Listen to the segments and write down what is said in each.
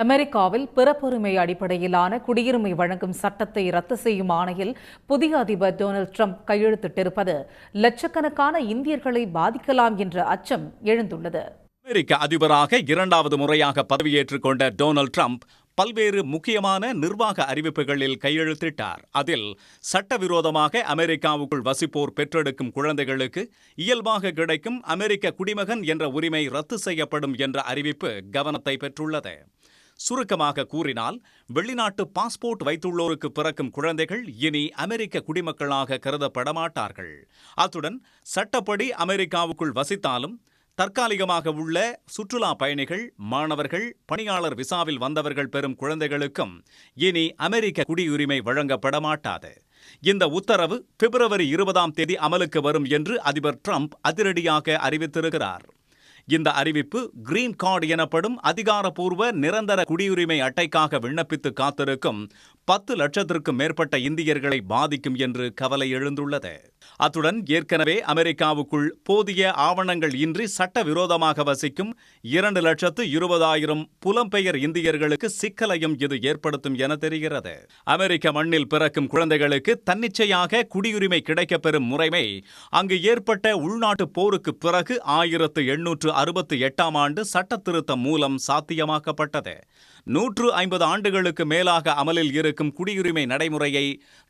அமெரிக்காவில் பிறப்புரிமை அடிப்படையிலான குடியுரிமை வழங்கும் சட்டத்தை ரத்து செய்யும் ஆணையில் புதிய அதிபர் டொனால்டு ட்ரம்ப் கையெழுத்திட்டிருப்பது லட்சக்கணக்கான இந்தியர்களை பாதிக்கலாம் என்ற அச்சம் எழுந்துள்ளது. அமெரிக்க அதிபராக இரண்டாவது முறையாக பதவியேற்றுக் கொண்ட டொனால்டு ட்ரம்ப் பல்வேறு முக்கியமான நிர்வாக அறிவிப்புகளில் கையெழுத்திட்டார். அதில் சட்டவிரோதமாக அமெரிக்காவுக்குள் வசிப்போர் பெற்றெடுக்கும் குழந்தைகளுக்கு இயல்பாக கிடைக்கும் அமெரிக்க குடிமகன் என்ற உரிமை ரத்து செய்யப்படும் என்ற அறிவிப்பு கவனத்தை பெற்றுள்ளது. சுருக்கமாக கூறினால், வெளிநாட்டு பாஸ்போர்ட் வைத்துள்ளோருக்கு பிறக்கும் குழந்தைகள் இனி அமெரிக்க குடிமக்களாக கருதப்பட மாட்டார்கள். அத்துடன் சட்டப்படி அமெரிக்காவுக்குள் வசித்தாலும் தற்காலிகமாக உள்ள சுற்றுலா பயணிகள், மாணவர்கள், பணியாளர் விசாவில் வந்தவர்கள் பெறும் குழந்தைகளுக்கும் இனி அமெரிக்க குடியுரிமை வழங்கப்பட மாட்டாது. இந்த உத்தரவு பிப்ரவரி 20 அமலுக்கு வரும் என்று அதிபர் ட்ரம்ப் அதிரடியாக அறிவித்திருக்கிறார். இந்த அறிவிப்பு கிரீன் கார்டு எனப்படும் அதிகாரப்பூர்வ நிரந்தர குடியுரிமை அட்டைக்காக விண்ணப்பித்து காத்திருக்கும் 10 லட்சத்திற்கும் மேற்பட்ட இந்தியர்களை பாதிக்கும் என்று கவலை எழுந்துள்ளது. அத்துடன் ஏற்கனவே அமெரிக்காவுக்குள் போதிய ஆவணங்கள் இன்றி சட்டவிரோதமாக வசிக்கும் 2,20,000 புலம்பெயர் இந்தியர்களுக்கு சிக்கலையும் இது ஏற்படுத்தும் என தெரிகிறது. அமெரிக்க மண்ணில் பிறக்கும் குழந்தைகளுக்கு தன்னிச்சையாக குடியுரிமை கிடைக்கப்பெறும் முறைமை அங்கு ஏற்பட்ட உள்நாட்டு போருக்கு பிறகு 1868ஆம் ஆண்டு சட்ட திருத்தம் மூலம் சாத்தியமாக்கப்பட்டது. 150 ஆண்டுகளுக்கு மேலாக அமலில் இருக்கும் குடியுரிமை நடைமுறையை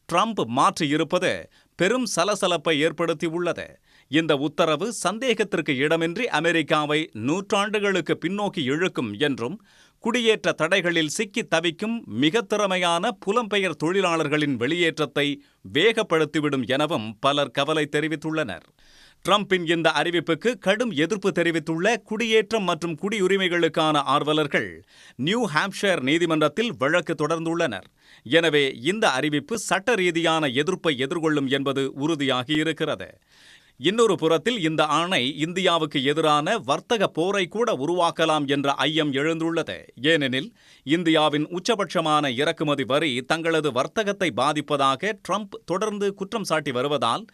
ட்ரம்ப் மாற்றியிருப்பது பெரும் சலசலப்பை ஏற்படுத்தியுள்ளது. இந்த உத்தரவு சந்தேகத்திற்கு இடமின்றி அமெரிக்காவை நூற்றாண்டுகளுக்கு பின்னோக்கி இழுக்கும் என்றும், குடியேற்ற தடைகளில் சிக்கி தவிக்கும் மிக திறமையான புலம்பெயர் தொழிலாளர்களின் வெளியேற்றத்தை வேகப்படுத்திவிடும் எனவும் பலர் கவலை தெரிவித்துள்ளனர். ட்ரம்பின் இந்த அறிவிப்புக்கு கடும் எதிர்ப்பு தெரிவித்துள்ள குடியேற்றம் மற்றும் குடியுரிமைகளுக்கான ஆர்வலர்கள் நியூ ஹாம்ப்ஷயர் நீதிமன்றத்தில் வழக்கு தொடர்ந்துள்ளனர். எனவே இந்த அறிவிப்பு சட்ட ரீதியான எதிர்ப்பை எதிர்கொள்ளும் என்பது உறுதியாகியிருக்கிறது. இன்னொரு புறத்தில் இந்த ஆணை இந்தியாவுக்கு எதிரான வர்த்தக போரை கூட உருவாக்கலாம் என்ற ஐயம் எழுந்துள்ளது. ஏனெனில் இந்தியாவின் உச்சபட்சமான இறக்குமதி வரி தங்களது வர்த்தகத்தை பாதிப்பதாக ட்ரம்ப் தொடர்ந்து குற்றம் சாட்டி வருவதால்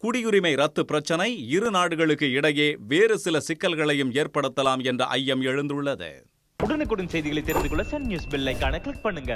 குடியுரிமை ரத்து பிரச்சினை இரு நாடுகளுக்கு இடையே வேறு சில சிக்கல்களையும் ஏற்படுத்தலாம் என்ற ஐயம் எழுந்துள்ளது. உடனுக்குடன் செய்திகளை தெரிந்து கொள்ள சன் நியூஸ் பெல் ஐகானை கிளிக் பண்ணுங்க.